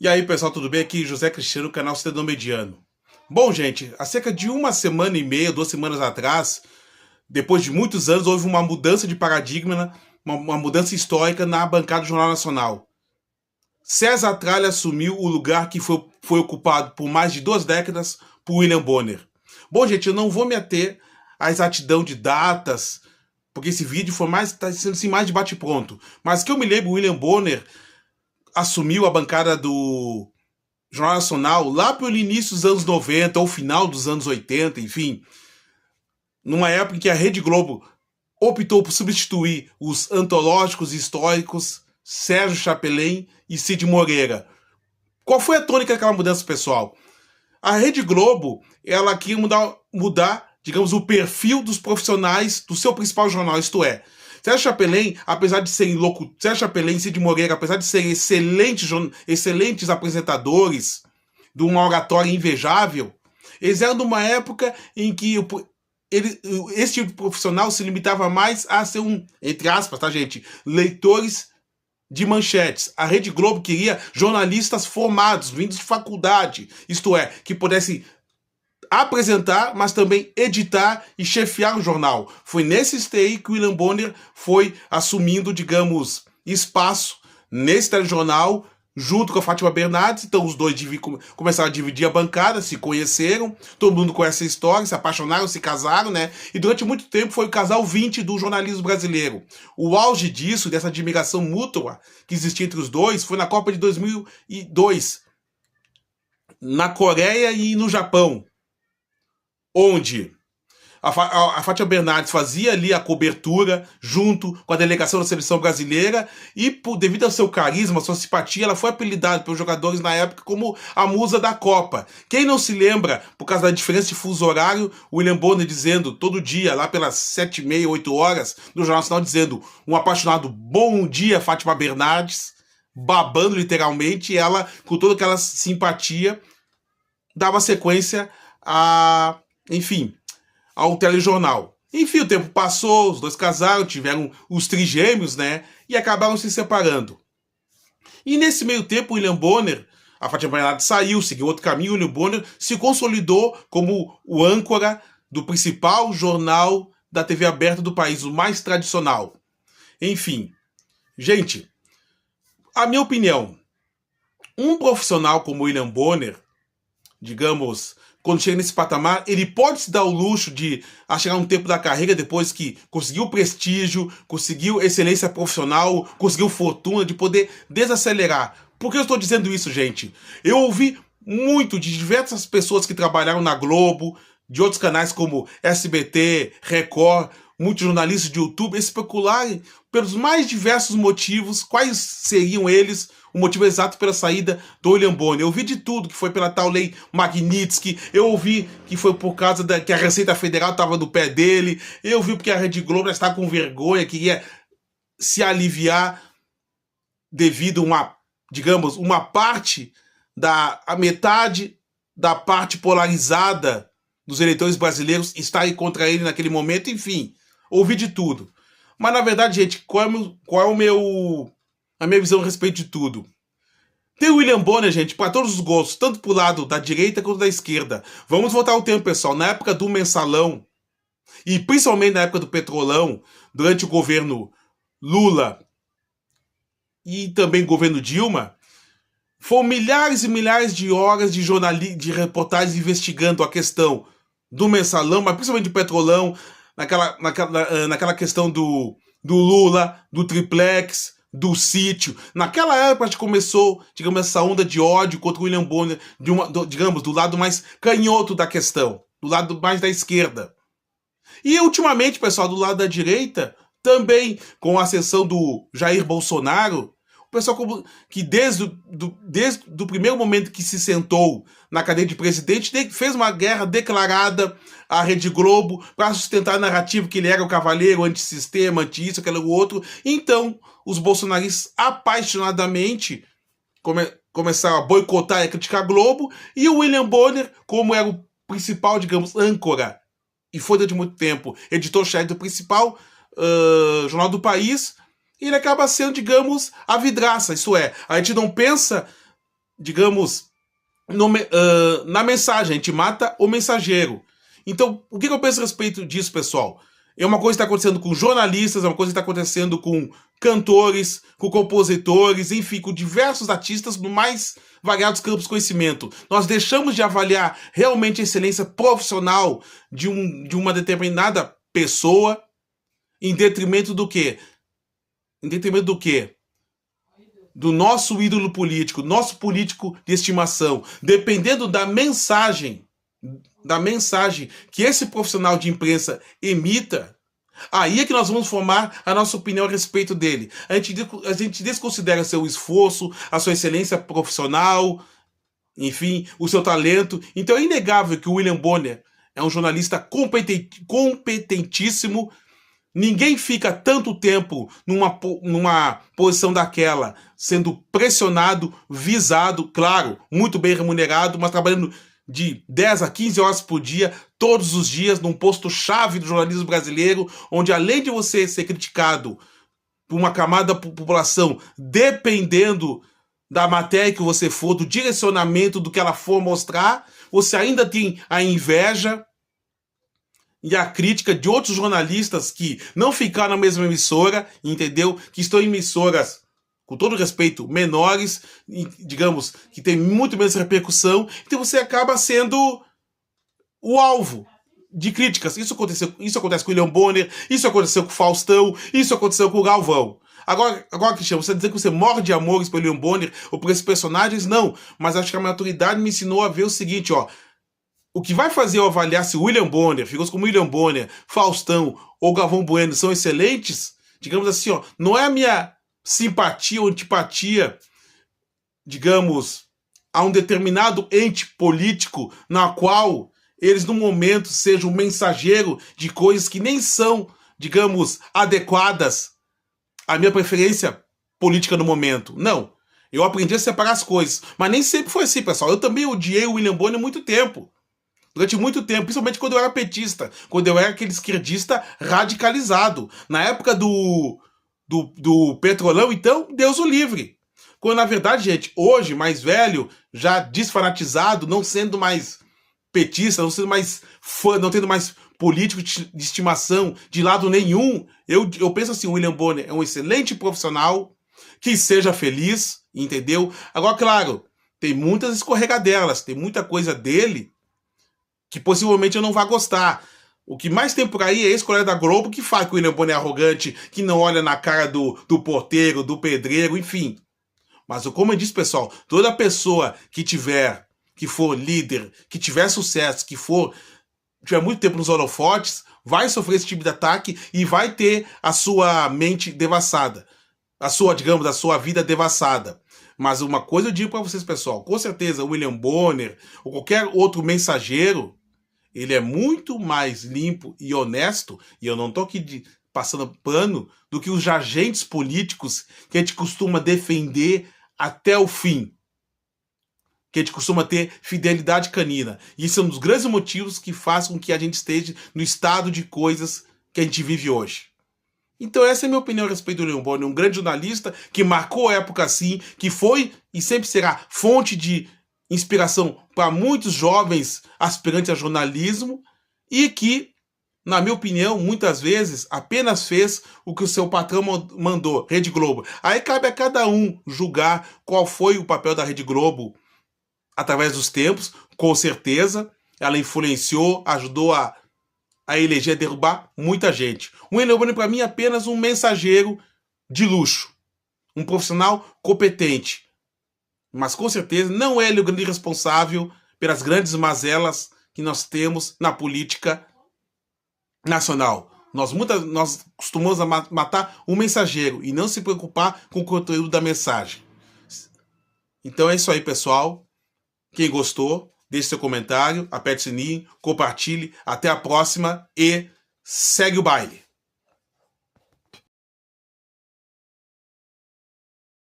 E aí, pessoal, tudo bem? Aqui José Cristiano, canal Cidadão Mediano. Bom, gente, há cerca de uma semana e meia, 2 semanas atrás, depois de muitos anos, houve uma mudança de paradigma, uma mudança histórica na bancada do Jornal Nacional. César Tralha assumiu o lugar que foi ocupado por mais de 2 décadas por William Bonner. Bom, gente, eu não vou me ater à exatidão de datas, porque esse vídeo está sendo assim, mais de bate-pronto. Mas que eu me lembro, William Bonner assumiu a bancada do Jornal Nacional lá pelo início dos anos 90 ou final dos anos 80, enfim, numa época em que a Rede Globo optou por substituir os antológicos históricos Sérgio Chapelin e Cid Moreira. Qual foi a tônica daquela mudança, pessoal? A Rede Globo, ela queria mudar, digamos, o perfil dos profissionais do seu principal jornal, isto é, Sérgio Chapelin, apesar de serem Sérgio Chapelin e Cid Moreira, apesar de serem excelentes apresentadores, de uma oratória invejável, eles eram de uma época em que esse tipo de profissional se limitava mais a ser entre aspas, tá, gente, leitores de manchetes. A Rede Globo queria jornalistas formados, vindos de faculdade, isto é, que pudessem apresentar, mas também editar e chefiar o jornal. Foi nesse esteio que o William Bonner foi assumindo, digamos, espaço nesse telejornal, junto com a Fátima Bernardes. Então os dois começaram a dividir a bancada, se conheceram, todo mundo conhece a história, se apaixonaram, se casaram, né? E durante muito tempo foi o casal 20 do jornalismo brasileiro. O auge disso, dessa admiração mútua que existia entre os dois, foi na Copa de 2002, na Coreia e no Japão, onde a Fátima Bernardes fazia ali a cobertura junto com a delegação da seleção brasileira e, devido ao seu carisma, sua simpatia, ela foi apelidada pelos jogadores na época como a musa da Copa. Quem não se lembra, por causa da diferença de fuso horário, o William Bonner dizendo todo dia, lá pelas 7h30, 8 horas, no Jornal Nacional, dizendo um apaixonado bom dia, Fátima Bernardes, babando literalmente, e ela, com toda aquela simpatia, dava sequência enfim, ao telejornal. Enfim, o tempo passou, os dois casaram, tiveram os trigêmeos, né? E acabaram se separando. E nesse meio tempo, o William Bonner, a Fátima Bernardes saiu, seguiu outro caminho, o William Bonner se consolidou como o âncora do principal jornal da TV aberta do país, o mais tradicional. Enfim, gente, a minha opinião, um profissional como o William Bonner, digamos, quando chega nesse patamar, ele pode se dar o luxo de chegar um tempo da carreira depois que conseguiu prestígio, conseguiu excelência profissional, conseguiu fortuna, de poder desacelerar. Por que eu estou dizendo isso, gente? Eu ouvi muito de diversas pessoas que trabalharam na Globo, de outros canais como SBT, Record, muitos jornalistas de YouTube especularem pelos mais diversos motivos, quais seriam eles, o motivo exato pela saída do William Bonner. Eu ouvi de tudo, que foi pela tal lei Magnitsky, eu ouvi que foi por causa que a Receita Federal estava no pé dele, eu ouvi porque a Rede Globo já estava com vergonha, queria se aliviar devido a digamos, a metade da parte polarizada dos eleitores brasileiros estarem contra ele naquele momento, enfim, ouvi de tudo. Mas na verdade, gente, qual é a minha visão a respeito de tudo? Tem o William Bonner, gente, para todos os gostos, tanto pro lado da direita quanto da esquerda. Vamos voltar ao tempo, pessoal. Na época do Mensalão, e principalmente na época do Petrolão, durante o governo Lula e também o governo Dilma, foram milhares e milhares de horas de reportagens investigando a questão do Mensalão, mas principalmente do Petrolão, naquela questão do Lula, do triplex, do sítio. Naquela época a gente começou, digamos, essa onda de ódio contra o William Bonner, digamos, do lado mais canhoto da questão, do lado mais da esquerda. E ultimamente, pessoal, do lado da direita, também com a ascensão do Jair Bolsonaro, o pessoal que desde o primeiro momento que se sentou na cadeira de presidente, fez uma guerra declarada à Rede Globo para sustentar a narrativa que ele era o cavaleiro antissistema, anti-isso, aquele outro. Então, os bolsonaristas apaixonadamente começaram a boicotar e a criticar a Globo, e o William Bonner, como era o principal, digamos, âncora, e foi durante muito tempo editor-chefe do principal jornal do país, ele acaba sendo, digamos, a vidraça. Isso é, a gente não pensa digamos, na mensagem, a gente mata o mensageiro. Então, o que eu penso a respeito disso, pessoal? É uma coisa que está acontecendo com jornalistas, é uma coisa que está acontecendo com cantores, com compositores, enfim, com diversos artistas no mais variados campos de conhecimento. Nós deixamos de avaliar realmente a excelência profissional de uma determinada pessoa em detrimento do quê? Em detrimento do quê? Do nosso ídolo político, nosso político de estimação. Dependendo da mensagem que esse profissional de imprensa emita, aí é que nós vamos formar a nossa opinião a respeito dele. A gente desconsidera seu esforço, a sua excelência profissional, enfim, o seu talento. Então é inegável que o William Bonner é um jornalista competentíssimo. Ninguém fica tanto tempo numa posição daquela, sendo pressionado, visado, claro, muito bem remunerado, mas trabalhando de 10 a 15 horas por dia, todos os dias, num posto-chave do jornalismo brasileiro, onde além de você ser criticado por uma camada da população, dependendo da matéria que você for, do direcionamento do que ela for mostrar, você ainda tem a inveja e a crítica de outros jornalistas que não ficaram na mesma emissora, entendeu? Que estão em emissoras, com todo respeito, menores, digamos, que tem muito menos repercussão, então você acaba sendo o alvo de críticas. Isso acontece com o William Bonner, isso aconteceu com o Faustão, isso aconteceu com o Galvão. Agora, Cristiano, você dizer que você morre de amores pelo William Bonner ou por esses personagens, não. Mas acho que a maturidade me ensinou a ver o seguinte, ó. O que vai fazer eu avaliar se William Bonner, figuras como William Bonner, Faustão ou Galvão Bueno são excelentes, digamos assim, ó, não é a minha simpatia ou antipatia, digamos, a um determinado ente político na qual eles, no momento, sejam um mensageiro de coisas que nem são, digamos, adequadas à minha preferência política no momento. Não. Eu aprendi a separar as coisas. Mas nem sempre foi assim, pessoal. Eu também odiei o William Bonner há muito tempo. Durante muito tempo, principalmente quando eu era petista, quando eu era aquele esquerdista radicalizado. Na época do Petrolão, então, Deus o livre. Quando, na verdade, gente, hoje, mais velho, já desfanatizado, não sendo mais petista, não sendo mais fã, não tendo mais político de estimação de lado nenhum, eu penso assim, o William Bonner é um excelente profissional, que seja feliz, entendeu? Agora, claro, tem muitas escorregadelas, tem muita coisa dele que possivelmente eu não vá gostar. O que mais tem por aí é esse colega da Globo que fala que o William Bonner é arrogante, que não olha na cara do porteiro, do pedreiro, enfim. Mas como eu disse, pessoal, toda pessoa que for líder, que tiver sucesso, tiver muito tempo nos holofotes, vai sofrer esse tipo de ataque e vai ter a sua mente devassada. A sua vida devassada. Mas uma coisa eu digo para vocês, pessoal, com certeza o William Bonner ou qualquer outro mensageiro, ele é muito mais limpo e honesto, e eu não estou aqui passando pano, do que os agentes políticos que a gente costuma defender até o fim. Que a gente costuma ter fidelidade canina. E isso é um dos grandes motivos que faz com que a gente esteja no estado de coisas que a gente vive hoje. Então essa é a minha opinião a respeito do William Bonner, um grande jornalista que marcou a época assim, que foi e sempre será fonte de inspiração para muitos jovens aspirantes a jornalismo e que, na minha opinião, muitas vezes apenas fez o que o seu patrão mandou, Rede Globo. Aí cabe a cada um julgar qual foi o papel da Rede Globo através dos tempos. Com certeza, ela influenciou, ajudou a eleger, a derrubar muita gente. O William Bonner, para mim, é apenas um mensageiro de luxo. Um profissional competente. Mas, com certeza, não é ele o grande responsável pelas grandes mazelas que nós temos na política nacional. Nós costumamos matar o mensageiro e não se preocupar com o conteúdo da mensagem. Então é isso aí, pessoal. Quem gostou, deixe seu comentário, aperte o sininho, compartilhe. Até a próxima e segue o baile.